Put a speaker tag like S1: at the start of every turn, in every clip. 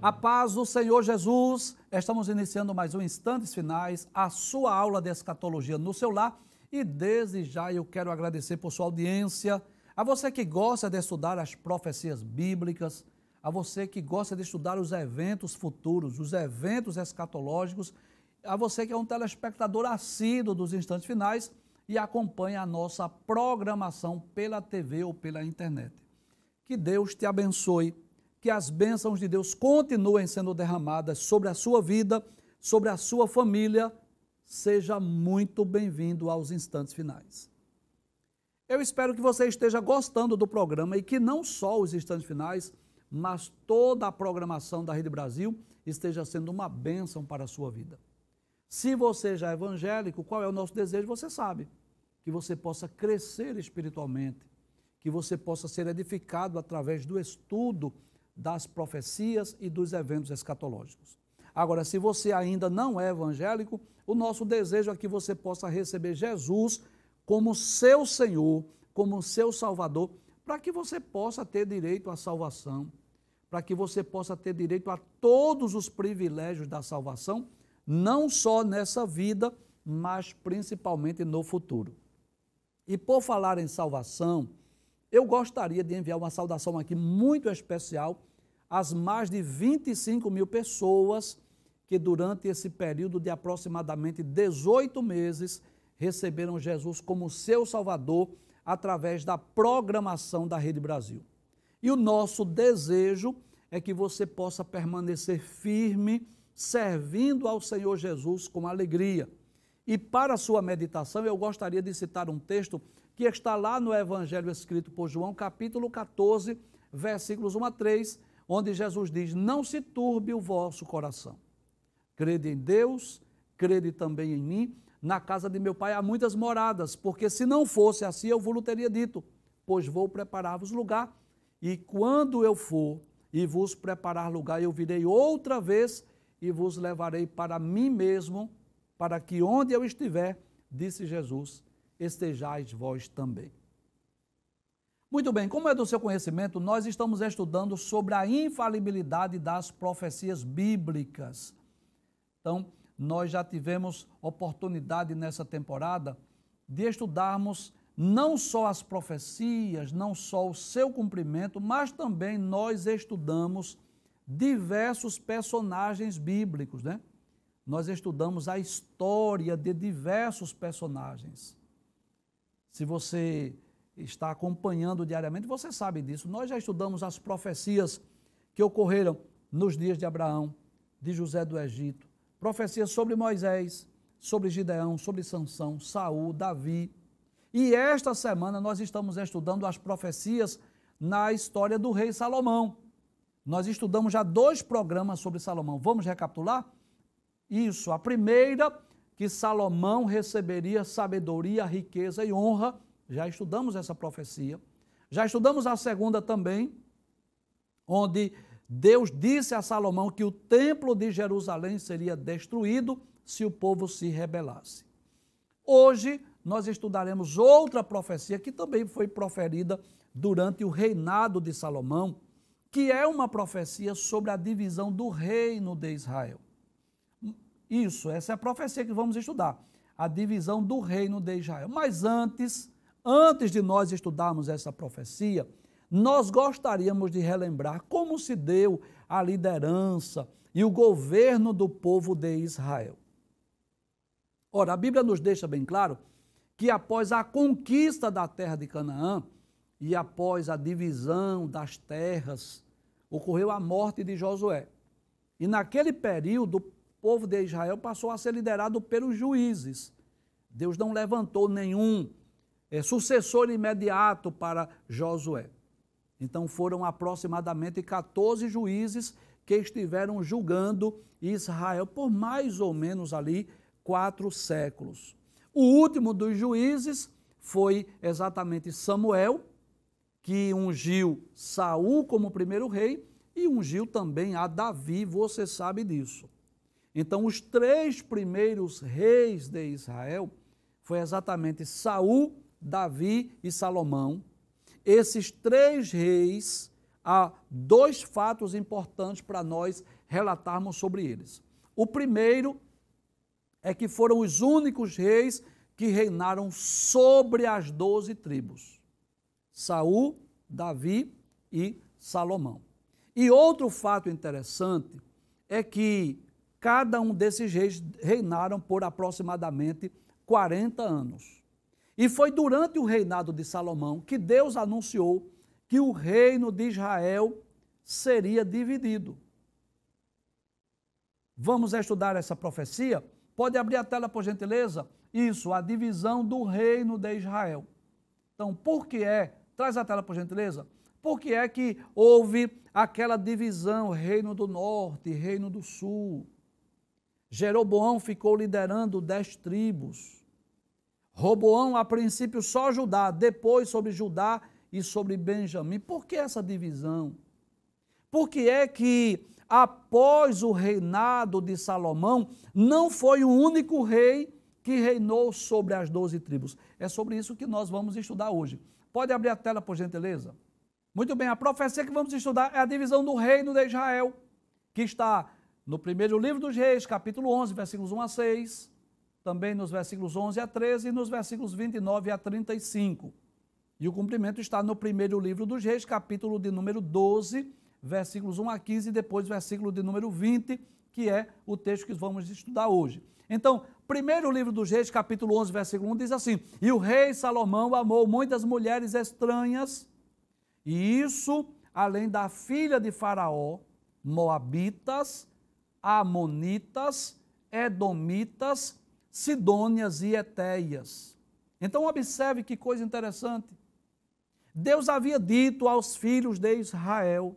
S1: A paz do Senhor Jesus, estamos iniciando mais um Instantes Finais, a sua aula de escatologia no seu lar, e desde já eu quero agradecer por sua audiência, a você que gosta de estudar as profecias bíblicas, a você que gosta de estudar os eventos futuros, os eventos escatológicos, a você que é um telespectador assíduo dos Instantes Finais e acompanha a nossa programação pela TV ou pela internet. Que Deus te abençoe, que as bênçãos de Deus continuem sendo derramadas sobre a sua vida, sobre a sua família. Seja muito bem-vindo aos Instantes Finais. Eu espero que você esteja gostando do programa e que não só os Instantes Finais, mas toda a programação da Rede Brasil esteja sendo uma bênção para a sua vida. Se você já é evangélico, qual é o nosso desejo? Você sabe, que você possa crescer espiritualmente, que você possa ser edificado através do estudo das profecias e dos eventos escatológicos. Agora, se você ainda não é evangélico, o nosso desejo é que você possa receber Jesus como seu Senhor, como seu Salvador, para que você possa ter direito à salvação, para que você possa ter direito a todos os privilégios da salvação, não só nessa vida, mas principalmente no futuro. E por falar em salvação, eu gostaria de enviar uma saudação aqui muito especial às mais de 25 mil pessoas que durante esse período de aproximadamente 18 meses receberam Jesus como seu Salvador através da programação da Rede Brasil. E o nosso desejo é que você possa permanecer firme, servindo ao Senhor Jesus com alegria. E para a sua meditação, eu gostaria de citar um texto que está lá no Evangelho escrito por João, capítulo 14, versículos 1 a 3, onde Jesus diz: não se turbe o vosso coração. Crede em Deus, crede também em mim. Na casa de meu pai há muitas moradas, porque se não fosse assim eu vos teria dito, pois vou preparar-vos lugar, e quando eu for e vos preparar lugar, eu virei outra vez e vos levarei para mim mesmo, para que onde eu estiver, disse Jesus, estejais vós também. Muito bem, como é do seu conhecimento, nós estamos estudando sobre a infalibilidade das profecias bíblicas. Então, nós já tivemos oportunidade nessa temporada de estudarmos não só as profecias, não só o seu cumprimento, mas também nós estudamos diversos personagens bíblicos, né? Nós estudamos a história de diversos personagens. Se você está acompanhando diariamente, você sabe disso. Nós já estudamos as profecias que ocorreram nos dias de Abraão, de José do Egito, profecias sobre Moisés, sobre Gideão, sobre Sansão, Saul, Davi. E esta semana nós estamos estudando as profecias na história do rei Salomão. Nós estudamos já 2 programas sobre Salomão. Vamos recapitular? Isso, a primeira, que Salomão receberia sabedoria, riqueza e honra. Já estudamos essa profecia. Já estudamos a segunda também, onde Deus disse a Salomão que o templo de Jerusalém seria destruído se o povo se rebelasse. Hoje nós estudaremos outra profecia que também foi proferida durante o reinado de Salomão, que é uma profecia sobre a divisão do reino de Israel. Isso, essa é a profecia que vamos estudar, a divisão do reino de Israel. Mas antes de nós estudarmos essa profecia, nós gostaríamos de relembrar como se deu a liderança e o governo do povo de Israel. Ora, a Bíblia nos deixa bem claro que após a conquista da terra de Canaã e após a divisão das terras, ocorreu a morte de Josué. E naquele período, o povo de Israel passou a ser liderado pelos juízes. Deus não levantou nenhum sucessor imediato para Josué. Então foram aproximadamente 14 juízes que estiveram julgando Israel por mais ou menos ali 4 séculos. O último dos juízes foi exatamente Samuel, que ungiu Saul como primeiro rei e ungiu também a Davi, você sabe disso. Então, os 3 primeiros reis de Israel foi exatamente Saul, Davi e Salomão. Esses 3 reis há dois fatos importantes para nós relatarmos sobre eles. O primeiro é que foram os únicos reis que reinaram sobre as 12 tribos: Saul, Davi e Salomão. E outro fato interessante é que cada um desses reis reinaram por aproximadamente 40 anos. E foi durante o reinado de Salomão que Deus anunciou que o reino de Israel seria dividido. Vamos estudar essa profecia? Pode abrir a tela, por gentileza? Isso, a divisão do reino de Israel. Então, por que é? Traz a tela, por gentileza. Por que é que houve aquela divisão, reino do norte, reino do sul? Jeroboão ficou liderando 10 tribos. Roboão, a princípio, só Judá, depois sobre Judá e sobre Benjamim. Por que essa divisão? Por que é que, após o reinado de Salomão, não foi o único rei que reinou sobre as 12 tribos? É sobre isso que nós vamos estudar hoje. Pode abrir a tela, por gentileza? Muito bem, a profecia que vamos estudar é a divisão do reino de Israel, que está no primeiro livro dos Reis, capítulo 11, versículos 1 a 6, também nos versículos 11 a 13 e nos versículos 29 a 35. E o cumprimento está no primeiro livro dos Reis, capítulo de número 12, versículos 1 a 15 e depois versículo de número 20, que é o texto que vamos estudar hoje. Então, primeiro livro dos Reis, capítulo 11, versículo 1, diz assim: E o rei Salomão amou muitas mulheres estranhas, e isso além da filha de Faraó, moabitas, amonitas, edomitas, sidônias e etéias. Então observe que coisa interessante. Deus havia dito aos filhos de Israel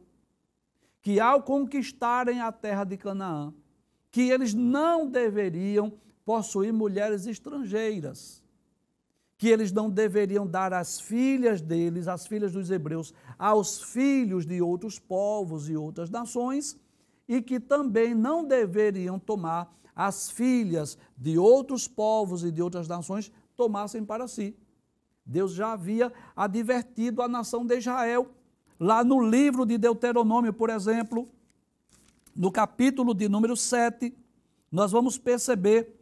S1: que ao conquistarem a terra de Canaã, que eles não deveriam possuir mulheres estrangeiras, que eles não deveriam dar as filhas deles, as filhas dos hebreus, aos filhos de outros povos e outras nações, e que também não deveriam tomar as filhas de outros povos e de outras nações, tomassem para si. Deus já havia advertido a nação de Israel. Lá no livro de Deuteronômio, por exemplo, no capítulo de número 7, nós vamos perceber,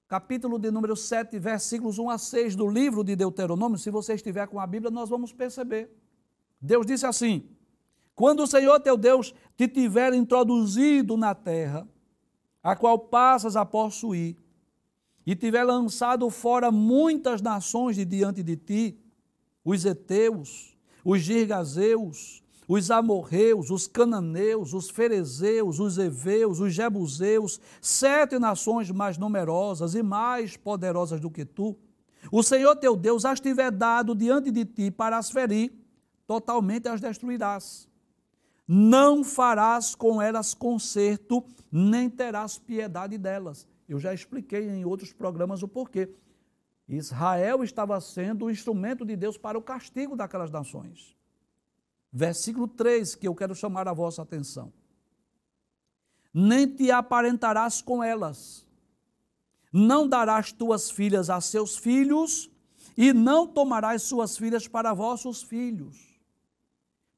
S1: capítulo de número 7, versículos 1 a 6 do livro de Deuteronômio, se você estiver com a Bíblia, nós vamos perceber. Deus disse assim: quando o Senhor teu Deus te tiver introduzido na terra, a qual passas a possuir, e tiver lançado fora muitas nações de diante de ti, os heteus, os girgazeus, os amorreus, os cananeus, os ferezeus, os heveus, os jebuseus, 7 nações mais numerosas e mais poderosas do que tu, o Senhor teu Deus as tiver dado diante de ti para as ferir, totalmente as destruirás. Não farás com elas conserto, nem terás piedade delas. Eu já expliquei em outros programas o porquê. Israel estava sendo o instrumento de Deus para o castigo daquelas nações. Versículo 3, que eu quero chamar a vossa atenção. Nem te aparentarás com elas, não darás tuas filhas a seus filhos, e não tomarás suas filhas para vossos filhos.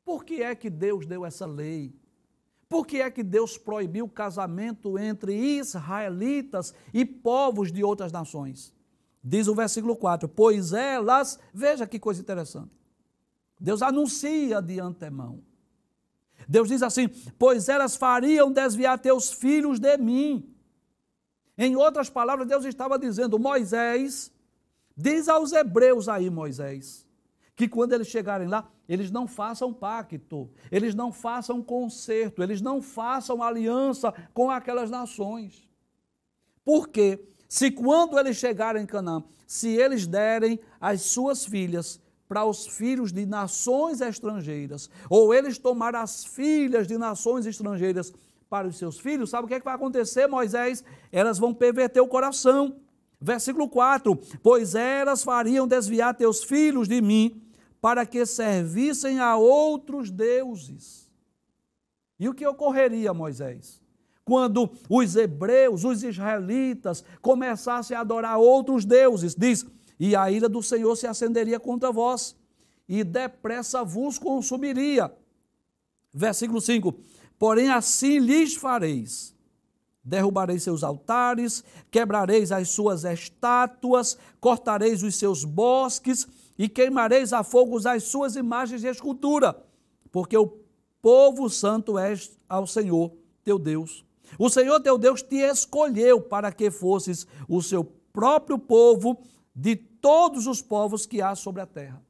S1: Por que é que Deus deu essa lei? Por que é que Deus proibiu o casamento entre israelitas e povos de outras nações? Diz o versículo 4, pois elas, veja que coisa interessante, Deus anuncia de antemão. Deus diz assim, pois elas fariam desviar teus filhos de mim. Em outras palavras, Deus estava dizendo, Moisés, diz aos hebreus aí, Moisés, que quando eles chegarem lá, eles não façam pacto, eles não façam concerto, eles não façam aliança com aquelas nações. Por quê? Se quando eles chegarem em Canaã, se eles derem as suas filhas para os filhos de nações estrangeiras, ou eles tomarem as filhas de nações estrangeiras para os seus filhos, sabe o que é que vai acontecer, Moisés? Elas vão perverter o coração. Versículo 4, pois elas fariam desviar teus filhos de mim, para que servissem a outros deuses. E o que ocorreria, Moisés? Quando os hebreus, os israelitas, começassem a adorar outros deuses, diz, e a ira do Senhor se acenderia contra vós, e depressa vos consumiria, Versículo 5: porém assim lhes fareis: derrubareis seus altares, quebrareis as suas estátuas, cortareis os seus bosques e queimareis a fogo as suas imagens de escultura, porque o povo santo és ao Senhor teu Deus. O Senhor teu Deus te escolheu para que fosses o seu próprio povo de todos os povos que há sobre a terra.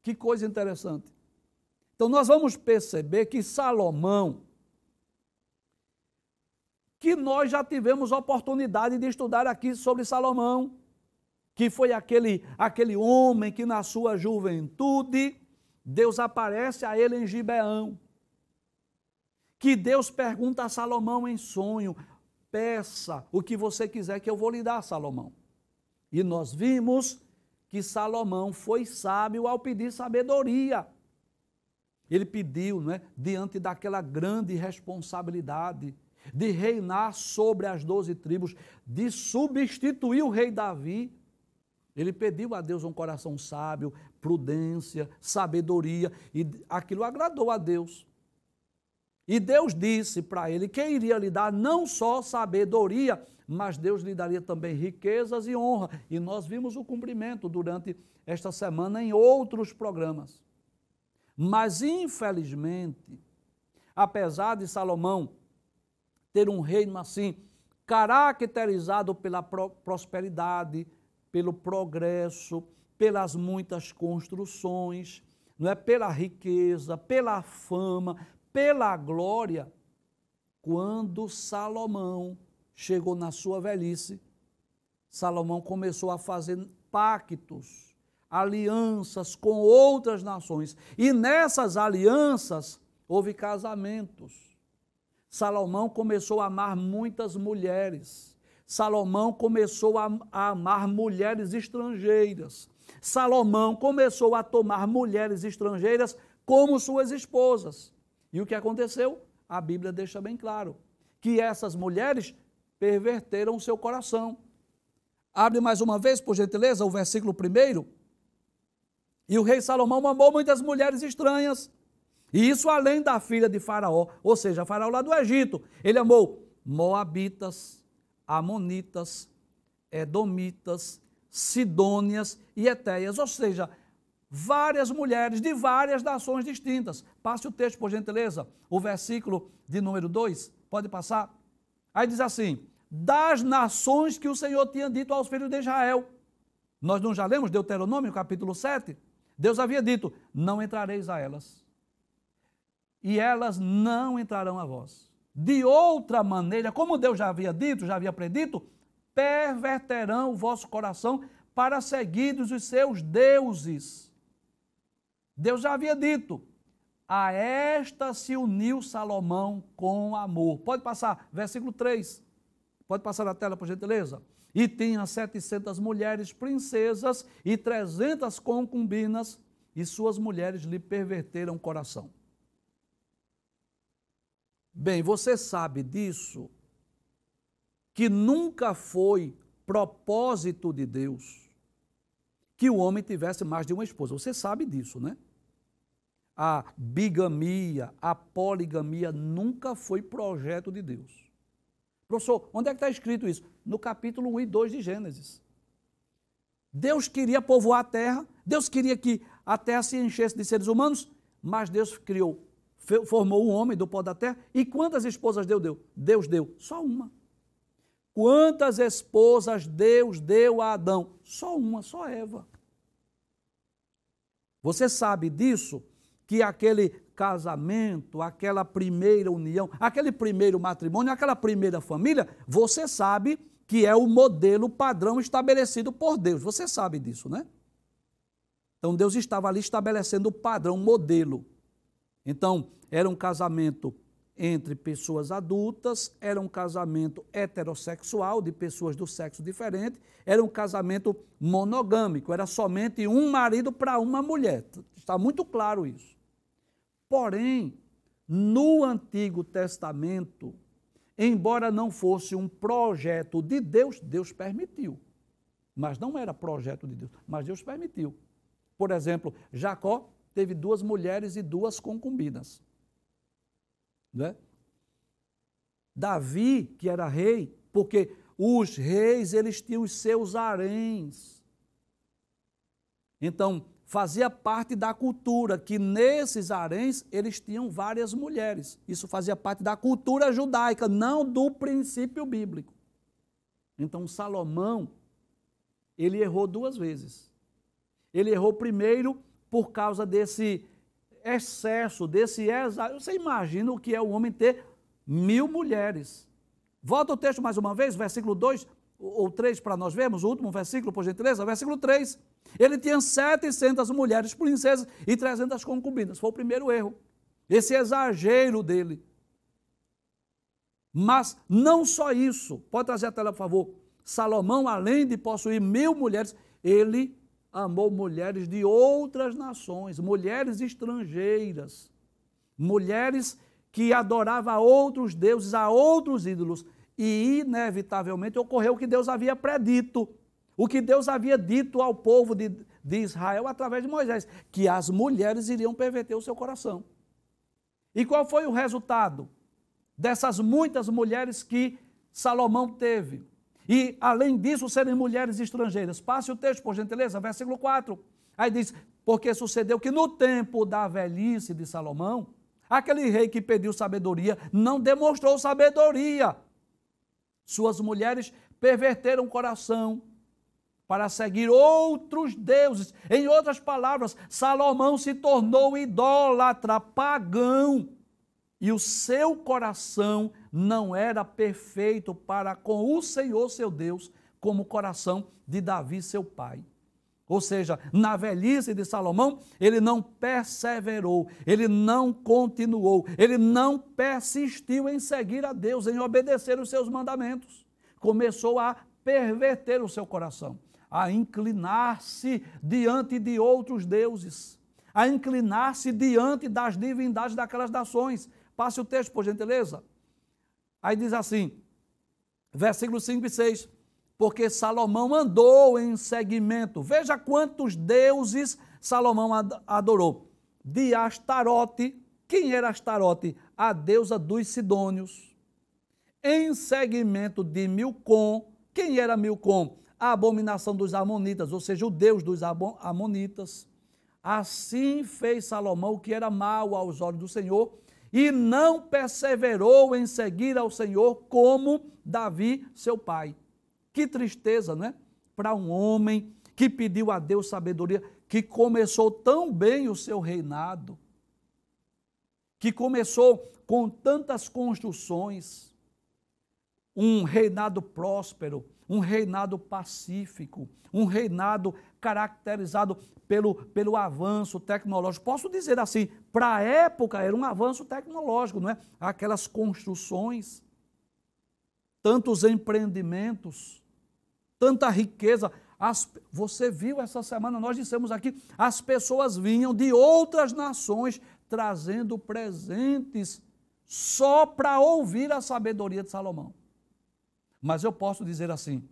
S1: Que coisa interessante. Então nós vamos perceber que Salomão, que nós já tivemos oportunidade de estudar aqui sobre Salomão, que foi aquele homem que na sua juventude, Deus aparece a ele em Gibeão, que Deus pergunta a Salomão em sonho: peça o que você quiser que eu vou lhe dar, Salomão. E nós vimos que Salomão foi sábio ao pedir sabedoria. Ele pediu, não é, diante daquela grande responsabilidade de reinar sobre as 12 tribos, de substituir o rei Davi. Ele pediu a Deus um coração sábio, prudência, sabedoria, e aquilo agradou a Deus. E Deus disse para ele que iria lhe dar não só sabedoria, mas Deus lhe daria também riquezas e honra. E nós vimos o cumprimento durante esta semana em outros programas. Mas, infelizmente, apesar de Salomão ter um reino assim, caracterizado pela prosperidade, pelo progresso, pelas muitas construções, não é? Pela riqueza, pela fama, pela glória, quando Salomão chegou na sua velhice, Salomão começou a fazer pactos, alianças com outras nações, e nessas alianças houve casamentos. Salomão começou a amar muitas mulheres. Salomão começou a amar mulheres estrangeiras. Salomão começou a tomar mulheres estrangeiras como suas esposas. E o que aconteceu? A Bíblia deixa bem claro que essas mulheres perverteram o seu coração. Abre mais uma vez, por gentileza, o versículo 1. E o rei Salomão amou muitas mulheres estranhas. E isso além da filha de Faraó, ou seja, Faraó lá do Egito. Ele amou moabitas, amonitas, edomitas, sidônias e etéias, ou seja, várias mulheres de várias nações distintas. Passe o texto, por gentileza, o versículo de número 2, pode passar? Aí diz assim: das nações que o Senhor tinha dito aos filhos de Israel. Nós não já lemos Deuteronômio, capítulo 7? Deus havia dito: não entrareis a elas, e elas não entrarão a vós. De outra maneira, como Deus já havia dito, já havia predito, perverterão o vosso coração para seguirdes os seus deuses. Deus já havia dito: a esta se uniu Salomão com amor. Pode passar, versículo 3. Pode passar na tela, por gentileza. E tinha 700 mulheres princesas e 300 concubinas, e suas mulheres lhe perverteram o coração. Bem, você sabe disso, que nunca foi propósito de Deus que o homem tivesse mais de uma esposa. Você sabe disso, né? A bigamia, a poligamia nunca foi projeto de Deus. Professor, onde é que está escrito isso? No capítulo 1 e 2 de Gênesis. Deus queria povoar a terra, Deus queria que a terra se enchesse de seres humanos, mas Deus criou, formou um homem do pó da terra. E quantas esposas Deus deu? Deus deu só uma. Quantas esposas Deus deu a Adão? Só uma, só Eva. Você sabe disso? Que aquele casamento, aquela primeira união, aquele primeiro matrimônio, aquela primeira família, você sabe que é o modelo padrão estabelecido por Deus. Você sabe disso, né? Então Deus estava ali estabelecendo o padrão, o modelo. Então, era um casamento entre pessoas adultas, era um casamento heterossexual, de pessoas do sexo diferente, era um casamento monogâmico, era somente um marido para uma mulher. Está muito claro isso. Porém, no Antigo Testamento, embora não fosse um projeto de Deus, Deus permitiu. Mas não era projeto de Deus, mas Deus permitiu. Por exemplo, Jacó teve 2 mulheres e 2 concubinas. não é? Davi, que era rei, porque os reis, eles tinham os seus haréns. Então, fazia parte da cultura que nesses haréns eles tinham várias mulheres. Isso fazia parte da cultura judaica, não do princípio bíblico. Então, Salomão, ele errou duas vezes. Ele errou primeiro por causa desse excesso, desse exagero. Você imagina o que é o homem ter 1000 mulheres. Volta o texto mais uma vez, versículo 2 ou 3 para nós vermos, o último versículo, por gentileza, versículo 3. Ele tinha 700 mulheres princesas e 300 concubinas. Foi o primeiro erro. Esse exagero dele. Mas não só isso. Pode trazer a tela, por favor. Salomão, além de possuir 1000 mulheres, ele amou mulheres de outras nações, mulheres estrangeiras, mulheres que adoravam a outros deuses, a outros ídolos. E, inevitavelmente, ocorreu o que Deus havia predito. O que Deus havia dito ao povo de Israel através de Moisés, que as mulheres iriam perverter o seu coração. E qual foi o resultado dessas muitas mulheres que Salomão teve? E, além disso, serem mulheres estrangeiras. Passe o texto, por gentileza, versículo 4. Aí diz, porque sucedeu que no tempo da velhice de Salomão, aquele rei que pediu sabedoria não demonstrou sabedoria. Suas mulheres perverteram o coração para seguir outros deuses. Em outras palavras, Salomão se tornou idólatra, pagão. E o seu coração não era perfeito para com o Senhor, seu Deus, como o coração de Davi, seu pai. Ou seja, na velhice de Salomão, ele não perseverou, ele não continuou, ele não persistiu em seguir a Deus, em obedecer os seus mandamentos. Começou a perverter o seu coração, a inclinar-se diante de outros deuses, a inclinar-se diante das divindades daquelas nações. Passe o texto, por gentileza. Aí diz assim, versículos 5 e 6, porque Salomão andou em seguimento. Veja quantos deuses Salomão adorou. De Astarote. Quem era Astarote? A deusa dos Sidônios. Em seguimento de Milcom. Quem era Milcom? A abominação dos Amonitas, ou seja, o deus dos Amonitas. Assim fez Salomão o que era mal aos olhos do Senhor, e não perseverou em seguir ao Senhor como Davi, seu pai. Que tristeza, não é? Para um homem que pediu a Deus sabedoria, que começou tão bem o seu reinado, que começou com tantas construções, um reinado próspero, um reinado pacífico, um reinado caracterizado pelo avanço tecnológico. Posso dizer assim, para a época era um avanço tecnológico, não é? Aquelas construções, tantos empreendimentos, tanta riqueza. Você viu essa semana, nós dissemos aqui, as pessoas vinham de outras nações trazendo presentes só para ouvir a sabedoria de Salomão. Mas eu posso dizer assim,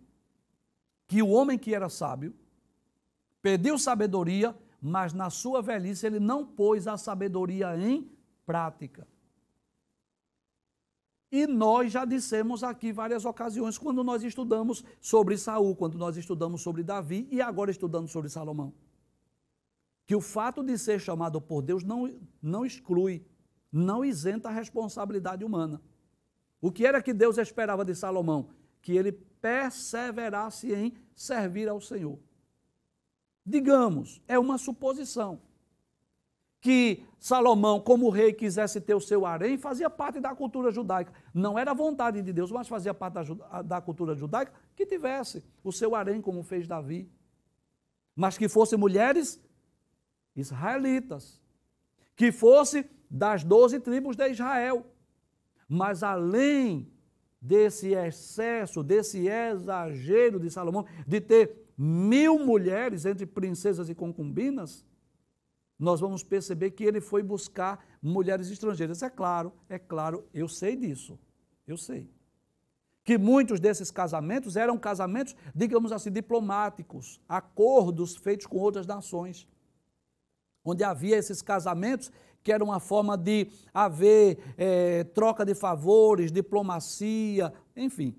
S1: que o homem que era sábio pediu sabedoria, mas na sua velhice ele não pôs a sabedoria em prática. E nós já dissemos aqui várias ocasiões, quando nós estudamos sobre Saul, quando nós estudamos sobre Davi e agora estudando sobre Salomão, que o fato de ser chamado por Deus não exclui, não isenta a responsabilidade humana. O que era que Deus esperava de Salomão? Que ele perseverasse em servir ao Senhor. Digamos, é uma suposição, que Salomão, como rei, quisesse ter o seu harém, fazia parte da cultura judaica. Não era vontade de Deus, mas fazia parte da cultura judaica, que tivesse o seu harém, como fez Davi. Mas que fossem mulheres israelitas, que fosse das 12 tribos de Israel. Mas além desse excesso, desse exagero de Salomão, de ter 1000 mulheres entre princesas e concubinas, nós vamos perceber que ele foi buscar mulheres estrangeiras. É claro, eu sei disso, eu sei. Que muitos desses casamentos eram casamentos, digamos assim, diplomáticos, acordos feitos com outras nações, onde havia esses casamentos que era uma forma de haver troca de favores, diplomacia, enfim.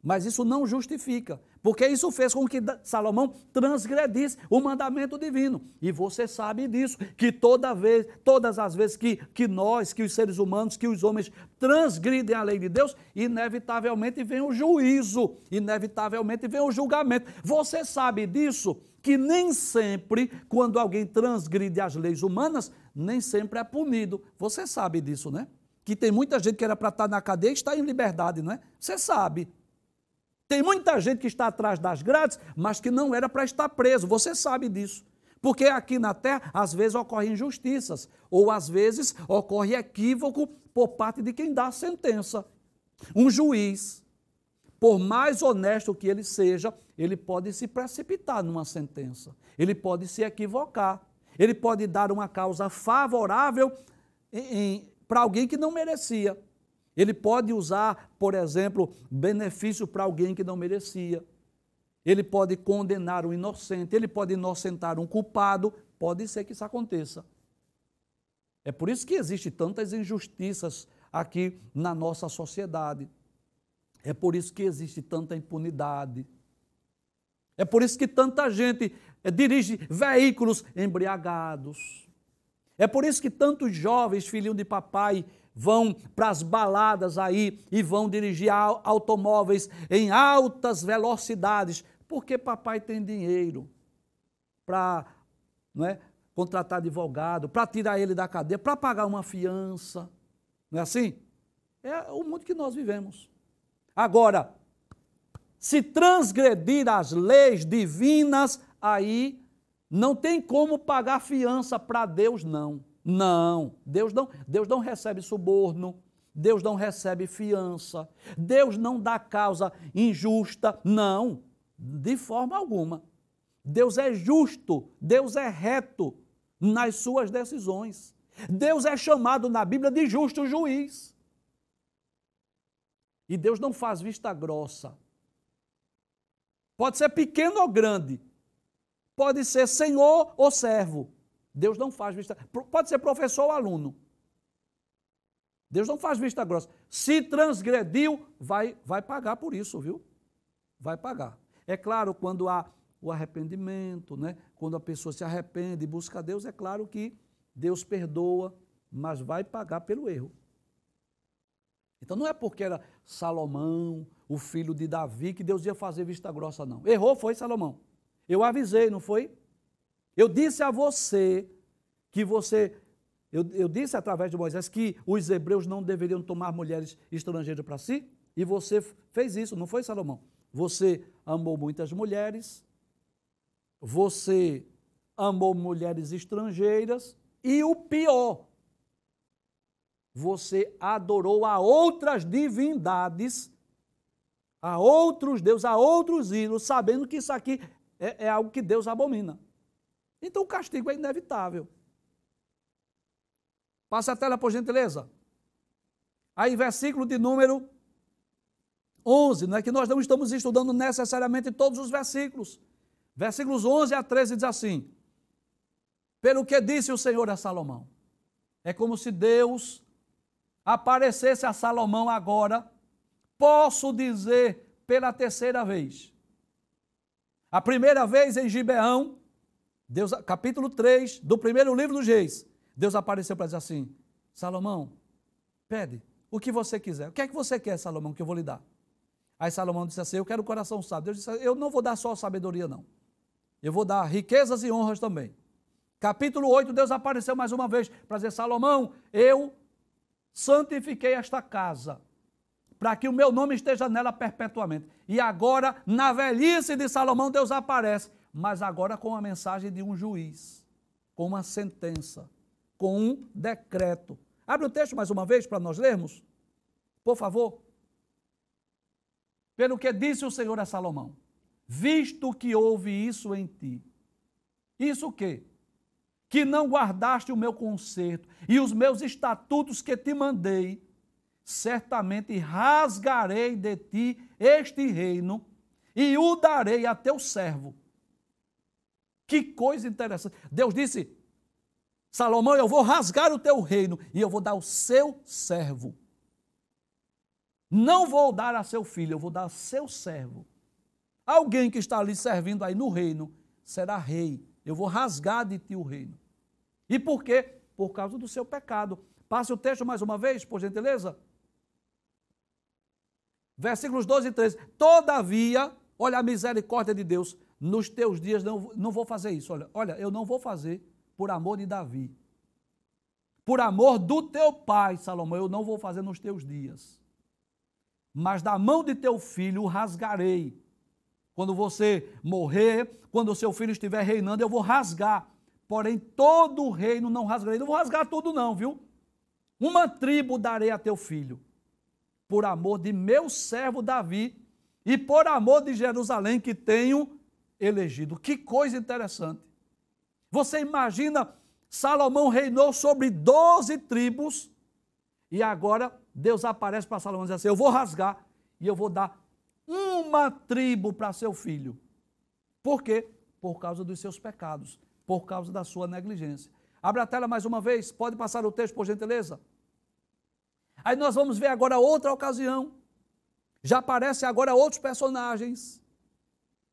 S1: Mas isso não justifica, porque isso fez com que Salomão transgredisse o mandamento divino. E você sabe disso, que todas as vezes que nós, que os seres humanos, que os homens transgridem a lei de Deus, inevitavelmente vem o juízo, inevitavelmente vem o julgamento. Você sabe disso, que nem sempre, quando alguém transgride as leis humanas, nem sempre é punido. Você sabe disso, né? Que tem muita gente que era para estar na cadeia e está em liberdade, não é? Você sabe. Tem muita gente que está atrás das grades, mas que não era para estar preso. Você sabe disso. Porque aqui na terra, às vezes, ocorrem injustiças, ou às vezes ocorre equívoco por parte de quem dá a sentença. Um juiz, por mais honesto que ele seja, ele pode se precipitar numa sentença. Ele pode se equivocar. Ele pode dar uma causa favorável para alguém que não merecia. Ele pode usar, por exemplo, benefício para alguém que não merecia. Ele pode condenar um inocente, ele pode inocentar um culpado. Pode ser que isso aconteça. É por isso que existem tantas injustiças aqui na nossa sociedade. É por isso que existe tanta impunidade. É por isso que tanta gente dirige veículos embriagados. É por isso que tantos jovens, filhinhos de papai, vão para as baladas aí e vão dirigir automóveis em altas velocidades, porque papai tem dinheiro para contratar advogado, para tirar ele da cadeia, para pagar uma fiança. Não é assim? É o mundo que nós vivemos. Agora, se transgredir as leis divinas, aí não tem como pagar fiança para Deus, não. Não, Deus não recebe suborno, Deus não recebe fiança, Deus não dá causa injusta, não, de forma alguma. Deus é justo, Deus é reto nas suas decisões. Deus é chamado na Bíblia de justo juiz. E Deus não faz vista grossa. Pode ser pequeno ou grande, pode ser senhor ou servo. Deus não faz vista... Pode ser professor ou aluno. Deus não faz vista grossa. Se transgrediu, vai pagar por isso, viu? Vai pagar. É claro, quando há o arrependimento, né? Quando a pessoa se arrepende e busca Deus, é claro que Deus perdoa, mas vai pagar pelo erro. Então não é porque era Salomão, o filho de Davi, que Deus ia fazer vista grossa, não. Errou foi Salomão. Eu avisei, não foi? Eu disse a você que eu disse através de Moisés que os hebreus não deveriam tomar mulheres estrangeiras para si, e você fez isso, não foi, Salomão? Você amou muitas mulheres, você amou mulheres estrangeiras, e o pior, você adorou a outras divindades, a outros deuses, a outros ídolos, sabendo que isso aqui é algo que Deus abomina. Então o castigo é inevitável. Passa a tela, por gentileza. Aí, versículo de número 11, não é que nós não estamos estudando necessariamente todos os versículos. Versículos 11 a 13 diz assim: pelo que disse o Senhor a Salomão. É como se Deus aparecesse a Salomão agora, posso dizer pela terceira vez. A primeira vez em Gibeão, Deus, capítulo 3 do primeiro livro dos Reis, Deus apareceu para dizer assim: Salomão, pede o que você quiser. O que é que você quer, Salomão, que eu vou lhe dar? Aí Salomão disse assim: eu quero o coração sábio. Deus disse: eu não vou dar só sabedoria, não. Eu vou dar riquezas e honras também. Capítulo 8, Deus apareceu mais uma vez para dizer: Salomão, eu santifiquei esta casa, para que o meu nome esteja nela perpetuamente. E agora, na velhice de Salomão, Deus aparece, mas agora com a mensagem de um juiz, com uma sentença, com um decreto. Abre o texto mais uma vez para nós lermos, por favor. Pelo que disse o Senhor a Salomão: visto que houve isso em ti. Isso o quê? Que não guardaste o meu conserto e os meus estatutos que te mandei, certamente rasgarei de ti este reino e o darei a teu servo. Que coisa interessante. Deus disse: Salomão, eu vou rasgar o teu reino e eu vou dar ao seu servo. Não vou dar a seu filho, eu vou dar ao seu servo. Alguém que está ali servindo aí no reino será rei. Eu vou rasgar de ti o reino. E por quê? Por causa do seu pecado. Passe o texto mais uma vez, por gentileza. Versículos 12 e 13. Todavia, olha a misericórdia de Deus, nos teus dias não vou fazer isso. Olha, eu não vou fazer por amor de Davi. Por amor do teu pai, Salomão, eu não vou fazer nos teus dias. Mas da mão de teu filho o rasgarei. Quando você morrer, quando o seu filho estiver reinando, eu vou rasgar. Porém, todo o reino não rasgarei. Não vou rasgar tudo não, viu? Uma tribo darei a teu filho, por amor de meu servo Davi e por amor de Jerusalém que tenho elegido. Que coisa interessante. Você imagina, Salomão reinou sobre 12 tribos e agora Deus aparece para Salomão e diz assim, eu vou rasgar e eu vou dar uma tribo para seu filho. Por quê? Por causa dos seus pecados, por causa da sua negligência. Abre a tela mais uma vez, pode passar o texto, por gentileza. Aí nós vamos ver agora outra ocasião. Já aparecem agora outros personagens.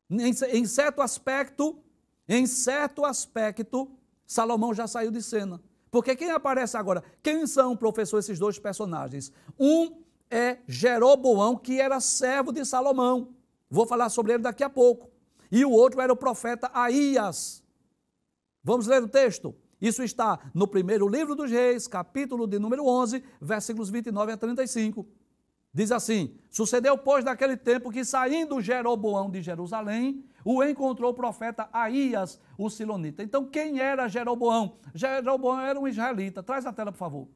S1: Em certo aspecto, Salomão já saiu de cena. Porque quem aparece agora? Quem são, professor, esses dois personagens? Um é Jeroboão, que era servo de Salomão. Vou falar sobre ele daqui a pouco. E o outro era o profeta Aías. Vamos ler o texto? Isso está no primeiro livro dos Reis, capítulo de número 11, versículos 29 a 35. Diz assim, sucedeu, pois, naquele tempo que, saindo Jeroboão de Jerusalém, o encontrou o profeta Aías, o silonita. Então, quem era Jeroboão? Jeroboão era um israelita. Traz a tela, por favor.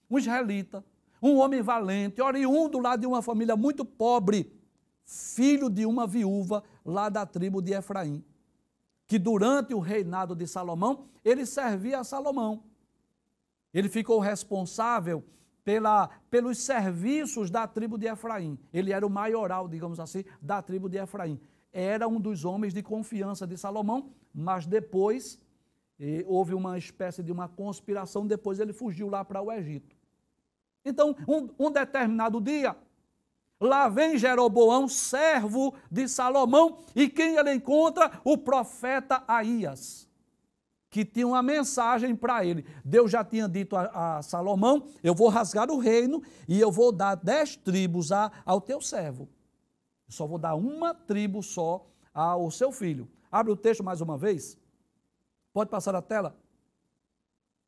S1: Um israelita, um homem valente, oriundo lá de uma família muito pobre, filho de uma viúva lá da tribo de Efraim, que durante o reinado de Salomão, ele servia a Salomão. Ele ficou responsável pelos serviços da tribo de Efraim. Ele era o maioral, digamos assim, da tribo de Efraim. Era um dos homens de confiança de Salomão, mas depois houve uma espécie de uma conspiração, depois ele fugiu lá para o Egito. Então, um determinado dia, lá vem Jeroboão, servo de Salomão, e quem ele encontra? O profeta Aías, que tinha uma mensagem para ele. Deus já tinha dito a Salomão, eu vou rasgar o reino e eu vou dar 10 tribos ao teu servo. Eu só vou dar uma tribo só ao seu filho. Abre o texto mais uma vez. Pode passar a tela.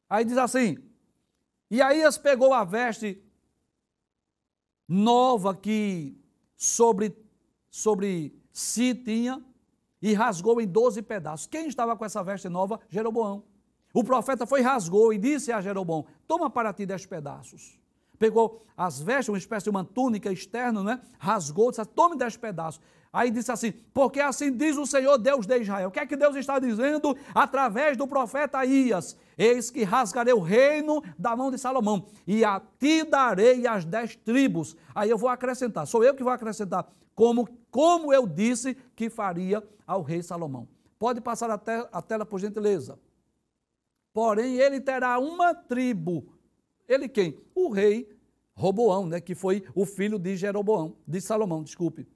S1: Aí diz assim, e Aías pegou a veste nova que sobre si tinha e rasgou em 12 pedaços. Quem estava com essa veste nova? Jeroboão. O profeta foi e rasgou e disse a Jeroboão, toma para ti 10 pedaços. Pegou as vestes, uma espécie de uma túnica externa, né? Rasgou, disse, tome 10 pedaços. Aí disse assim, porque assim diz o Senhor Deus de Israel. O que é que Deus está dizendo através do profeta Aías? Eis que rasgarei o reino da mão de Salomão e a ti darei as 10 tribos. Aí eu vou acrescentar, sou eu que vou acrescentar, como eu disse que faria ao rei Salomão. Pode passar a tela, por gentileza. Porém, ele terá uma tribo. Ele quem? O rei Roboão, né, que foi o filho de Salomão, desculpe.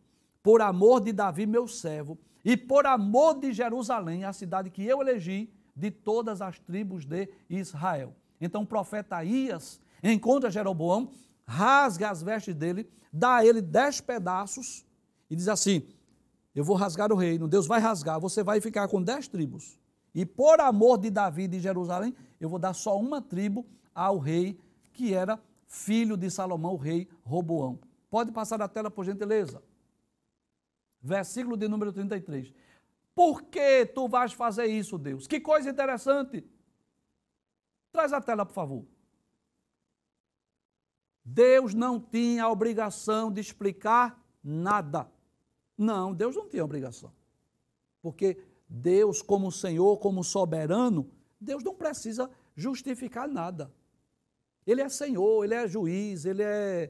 S1: Por amor de Davi, meu servo, e por amor de Jerusalém, a cidade que eu elegi de todas as tribos de Israel. Então o profeta Aías encontra Jeroboão, rasga as vestes dele, dá a ele 10 pedaços e diz assim, eu vou rasgar o reino, Deus vai rasgar, você vai ficar com 10 tribos. E por amor de Davi e de Jerusalém, eu vou dar só uma tribo ao rei que era filho de Salomão, o rei Roboão. Pode passar a tela, por gentileza. Versículo de número 33. Por que tu vais fazer isso, Deus? Que coisa interessante. Traz a tela, por favor. Deus não tinha a obrigação de explicar nada. Não, Deus não tinha obrigação. Porque Deus, como Senhor, como soberano, Deus não precisa justificar nada. Ele é Senhor, Ele é juiz, Ele é,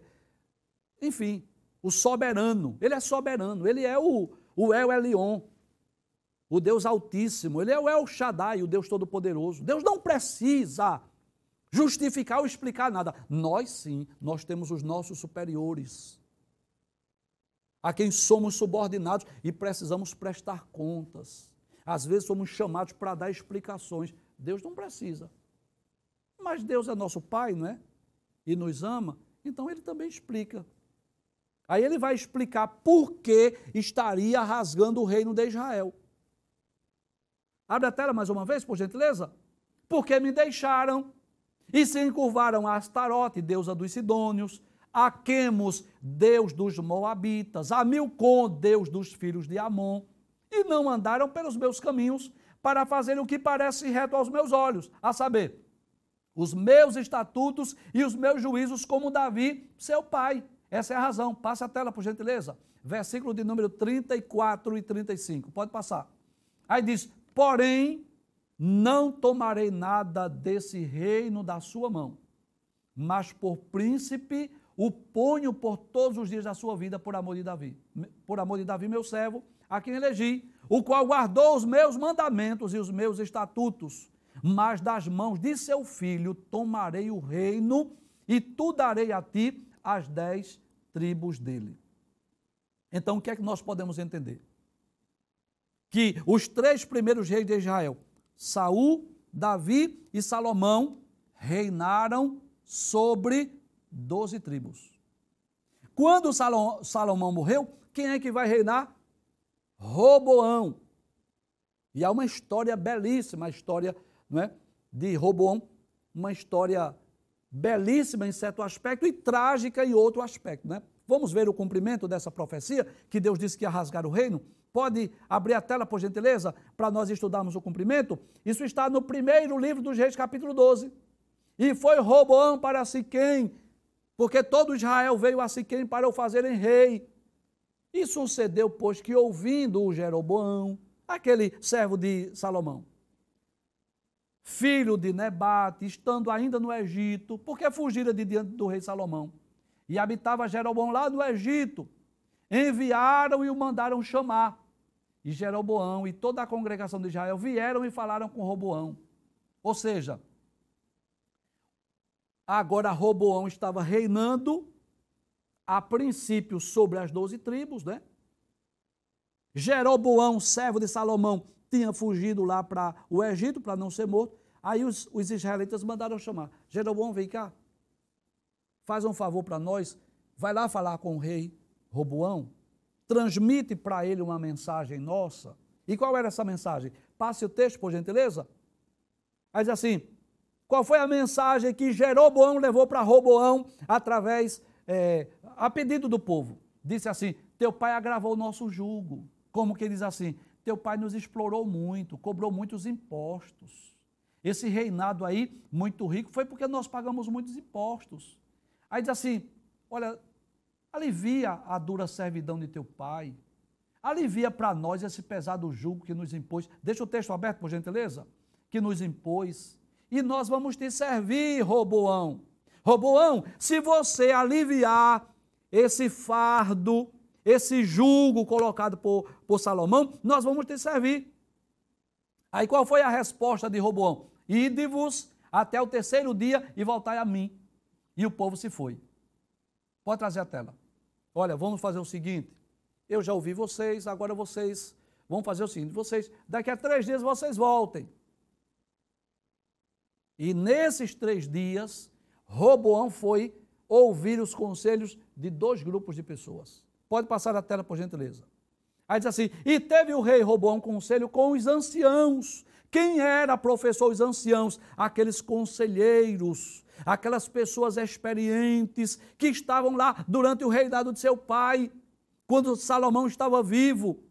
S1: enfim, o soberano. Ele é soberano, Ele é o El Elyon, o Deus Altíssimo, ele é o El Shaddai, o Deus Todo-Poderoso. Deus não precisa justificar ou explicar nada. Nós sim, nós temos os nossos superiores, a quem somos subordinados e precisamos prestar contas. Às vezes somos chamados para dar explicações. Deus não precisa. Mas Deus é nosso Pai, não é? E nos ama, então Ele também explica. Aí Ele vai explicar por que estaria rasgando o reino de Israel. Abre a tela mais uma vez, por gentileza. Porque me deixaram e se encurvaram a Astarote, deusa dos Sidônios, a Quemos, deus dos Moabitas, a Milcom, deus dos filhos de Amon, e não andaram pelos meus caminhos para fazer o que parece reto aos meus olhos, a saber, os meus estatutos e os meus juízos como Davi, seu pai. Essa é a razão. Passa a tela, por gentileza. Versículo de número 34 e 35. Pode passar. Aí diz, porém, não tomarei nada desse reino da sua mão, mas por príncipe o ponho por todos os dias da sua vida por amor de Davi. Por amor de Davi, meu servo, a quem elegi, o qual guardou os meus mandamentos e os meus estatutos. Mas das mãos de seu filho tomarei o reino e tu darei a ti as 10 tribos dele. Então, o que é que nós podemos entender? Que os 3 primeiros reis de Israel, Saul, Davi e Salomão, reinaram sobre 12 tribos. Quando Salomão morreu, quem é que vai reinar? Roboão. E há uma história belíssima, a história, não é, de Roboão, uma história belíssima em certo aspecto e trágica em outro aspecto, né? Vamos ver o cumprimento dessa profecia, que Deus disse que ia rasgar o reino? Pode abrir a tela, por gentileza, para nós estudarmos o cumprimento? Isso está no primeiro livro dos Reis, capítulo 12. E foi Roboão para Siquém, porque todo Israel veio a Siquém para o fazerem rei. E sucedeu, pois, que ouvindo o Jeroboão, aquele servo de Salomão, filho de Nebate, estando ainda no Egito, porque fugira de diante do rei Salomão, e habitava Jeroboão lá no Egito, enviaram e o mandaram chamar. E Jeroboão e toda a congregação de Israel vieram e falaram com Roboão. Ou seja, agora Roboão estava reinando, a princípio, sobre as 12 tribos, né? Jeroboão, servo de Salomão, tinha fugido lá para o Egito, para não ser morto. Aí os israelitas mandaram chamar. Jeroboão, vem cá, faz um favor para nós, vai lá falar com o rei Roboão, transmite para ele uma mensagem nossa. E qual era essa mensagem? Passe o texto, por gentileza. Aí diz assim, qual foi a mensagem que Jeroboão levou para Roboão através, a pedido do povo? Disse assim, teu pai agravou o nosso jugo. Como que diz assim? Teu pai nos explorou muito, cobrou muitos impostos. Esse reinado aí, muito rico, foi porque nós pagamos muitos impostos. Aí diz assim, olha, alivia a dura servidão de teu pai, alivia para nós esse pesado jugo que nos impôs. Deixa o texto aberto, por gentileza. Que nos impôs. E nós vamos te servir, Roboão. Roboão, se você aliviar esse fardo, esse jugo colocado por Salomão, nós vamos te servir. Aí qual foi a resposta de Roboão? Ide-vos até o 3º dia e voltai a mim. E o povo se foi. Pode trazer a tela. Olha, vamos fazer o seguinte, eu já ouvi vocês, agora vocês vão fazer o seguinte, daqui a 3 dias vocês voltem. E nesses 3 dias, Roboão foi ouvir os conselhos de 2 grupos de pessoas. Pode passar a tela, por gentileza. Aí diz assim, e teve o rei Roboão conselho com os anciãos. Quem era, professor, os anciãos? Aqueles conselheiros, aquelas pessoas experientes que estavam lá durante o reinado de seu pai, quando Salomão estava vivo.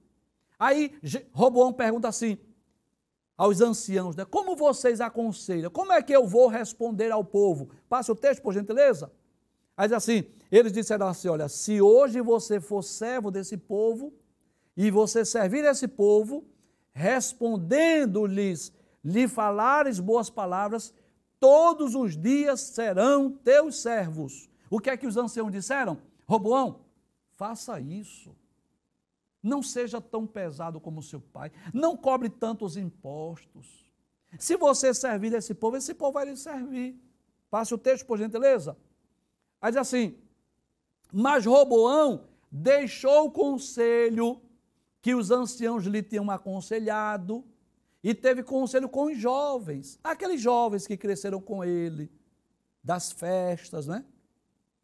S1: Aí Roboão pergunta assim aos anciãos, né, como vocês aconselham? Como é que eu vou responder ao povo? Passe o texto, por gentileza. Aí diz assim, eles disseram assim, olha, se hoje você for servo desse povo e você servir esse povo, respondendo-lhes, lhe falares boas palavras, todos os dias serão teus servos. O que é que os anciãos disseram? Roboão, faça isso. Não seja tão pesado como seu pai. Não cobre tantos impostos. Se você servir esse povo vai lhe servir. Passe o texto, por gentileza. Aí diz assim, mas Roboão deixou o conselho que os anciãos lhe tinham aconselhado e teve conselho com os jovens, aqueles jovens que cresceram com ele, das festas, né?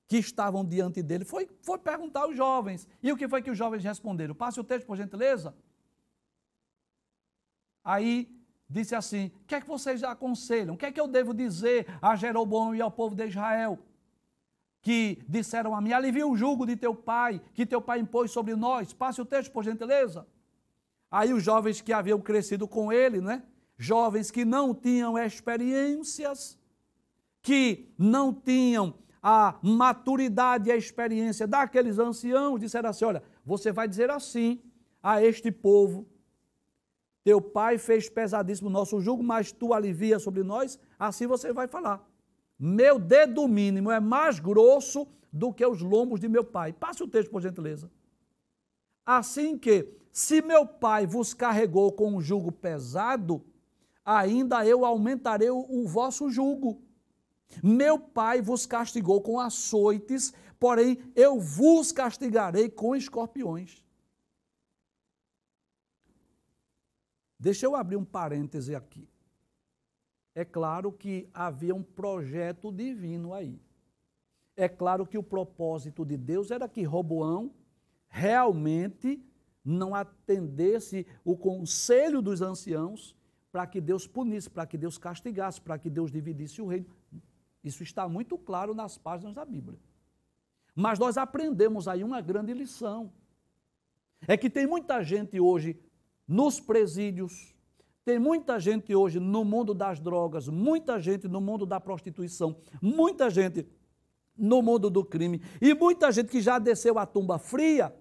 S1: Que estavam diante dele, foi perguntar aos jovens. E o que foi que os jovens responderam? Passe o texto, por gentileza. Aí disse assim, o que é que vocês aconselham? O que é que eu devo dizer a Jeroboão e ao povo de Israel? Que disseram a mim, alivia o jugo de teu pai, que teu pai impôs sobre nós. Passe o texto, por gentileza. Aí os jovens que haviam crescido com ele, né? Jovens que não tinham experiências, que não tinham a maturidade e a experiência daqueles anciãos, disseram assim, olha, você vai dizer assim a este povo, teu pai fez pesadíssimo o nosso jugo, mas tu alivia sobre nós, assim você vai falar. Meu dedo mínimo é mais grosso do que os lombos de meu pai. Passe o texto, por gentileza. Assim que, se meu pai vos carregou com um jugo pesado, ainda eu aumentarei o vosso jugo. Meu pai vos castigou com açoites, porém eu vos castigarei com escorpiões. Deixa eu abrir um parêntese aqui. É claro que havia um projeto divino aí. É claro que o propósito de Deus era que Roboão realmente não atendesse o conselho dos anciãos para que Deus punisse, para que Deus castigasse, para que Deus dividisse o reino. Isso está muito claro nas páginas da Bíblia. Mas nós aprendemos aí uma grande lição. É que tem muita gente hoje nos presídios, tem muita gente hoje no mundo das drogas, muita gente no mundo da prostituição, muita gente no mundo do crime e muita gente que já desceu a tumba fria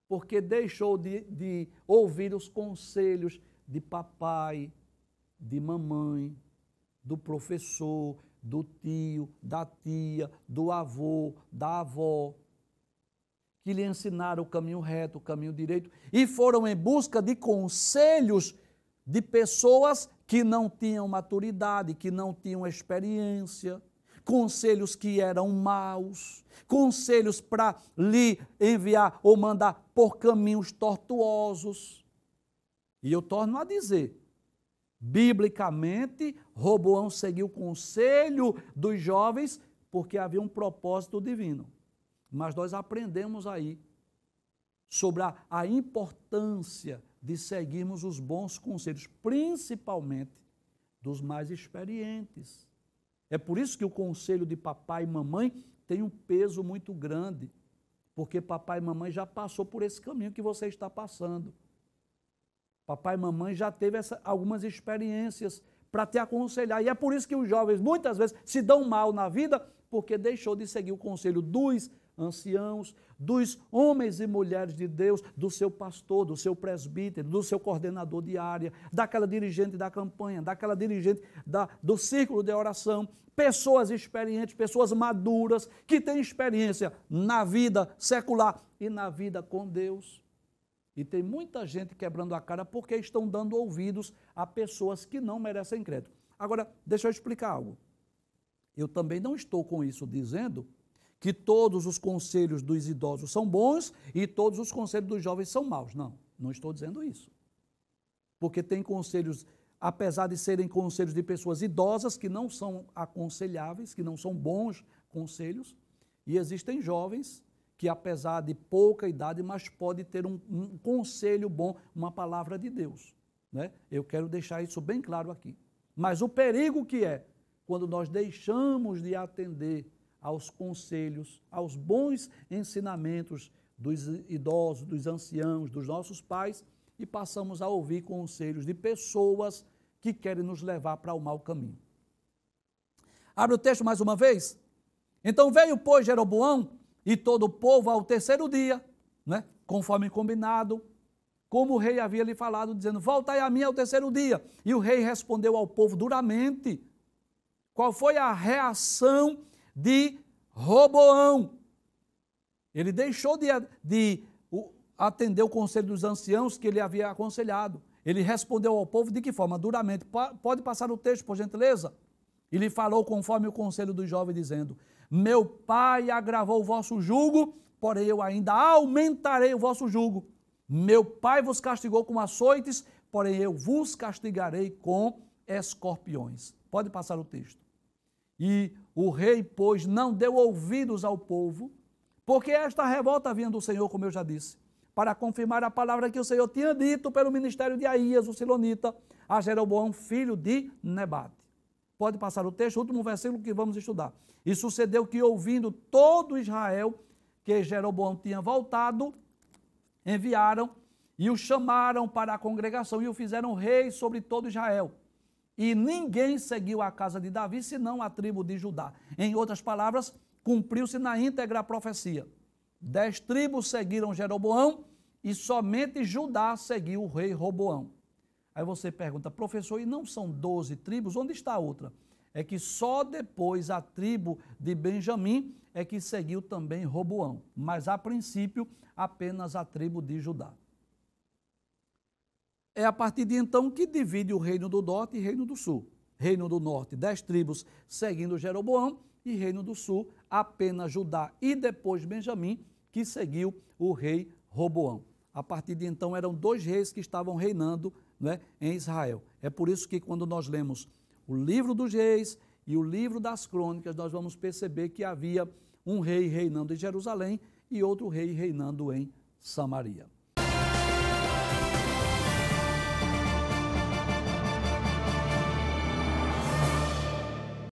S1: porque deixou de ouvir os conselhos de papai, de mamãe, do professor, do tio, da tia, do avô, da avó, que lhe ensinaram o caminho reto, o caminho direito, e foram em busca de conselhos de pessoas que não tinham maturidade, que não tinham experiência, conselhos que eram maus, conselhos para lhe enviar ou mandar por caminhos tortuosos. E eu torno a dizer, biblicamente, Roboão seguiu o conselho dos jovens porque havia um propósito divino. Mas nós aprendemos aí sobre a importância de seguirmos os bons conselhos, principalmente dos mais experientes. É por isso que o conselho de papai e mamãe tem um peso muito grande, porque papai e mamãe já passou por esse caminho que você está passando. Papai e mamãe já teve algumas experiências para te aconselhar. E é por isso que os jovens muitas vezes se dão mal na vida, porque deixou de seguir o conselho dos anciãos, dos homens e mulheres de Deus, do seu pastor, do seu presbítero, do seu coordenador de área, daquela dirigente da campanha, daquela dirigente do círculo de oração, pessoas experientes, pessoas maduras, que têm experiência na vida secular e na vida com Deus. E tem muita gente quebrando a cara porque estão dando ouvidos a pessoas que não merecem crédito. Agora, deixa eu explicar algo. Eu também não estou com isso dizendo que todos os conselhos dos idosos são bons e todos os conselhos dos jovens são maus. Não, não estou dizendo isso. Porque tem conselhos, apesar de serem conselhos de pessoas idosas, que não são aconselháveis, que não são bons conselhos, e existem jovens que, apesar de pouca idade, mas pode ter um conselho bom, uma palavra de Deus, né? Eu quero deixar isso bem claro aqui. Mas o perigo que é quando nós deixamos de atender aos conselhos, aos bons ensinamentos dos idosos, dos anciãos, dos nossos pais, e passamos a ouvir conselhos de pessoas que querem nos levar para o mau caminho. Abre o texto mais uma vez. Então veio, pois, Jeroboão e todo o povo ao terceiro dia, né, conforme combinado, como o rei havia lhe falado, dizendo, voltai a mim ao terceiro dia. E o rei respondeu ao povo duramente. Qual foi a reação de Roboão? Ele deixou atendeu o conselho dos anciãos que ele havia aconselhado. Ele respondeu ao povo de que forma? Duramente. Pode passar o texto, por gentileza? Ele falou conforme o conselho dos jovens, dizendo: meu pai agravou o vosso jugo, porém eu ainda aumentarei o vosso jugo. Meu pai vos castigou com açoites, porém eu vos castigarei com escorpiões. Pode passar o texto. E o rei, pois, não deu ouvidos ao povo, porque esta revolta vinha do Senhor, como eu já disse, para confirmar a palavra que o Senhor tinha dito pelo ministério de Aías, o silonita, a Jeroboão, filho de Nebate. Pode passar o texto, último versículo que vamos estudar. E sucedeu que, ouvindo todo Israel que Jeroboão tinha voltado, enviaram e o chamaram para a congregação e o fizeram rei sobre todo Israel. E ninguém seguiu a casa de Davi, senão a tribo de Judá. Em outras palavras, cumpriu-se na íntegra a profecia. 10 tribos seguiram Jeroboão e somente Judá seguiu o rei Roboão. Aí você pergunta: professor, e não são 12 tribos? Onde está a outra? É que só depois a tribo de Benjamim é que seguiu também Roboão. Mas a princípio apenas a tribo de Judá. É a partir de então que divide o reino do norte e reino do sul. Reino do norte, 10 tribos seguindo Jeroboão, e reino do sul, apenas Judá e depois Benjamim, que seguiu o rei Roboão. A partir de então eram 2 reis que estavam reinando, né, em Israel. É por isso que quando nós lemos o livro dos reis e o livro das crônicas, nós vamos perceber que havia um rei reinando em Jerusalém e outro rei reinando em Samaria.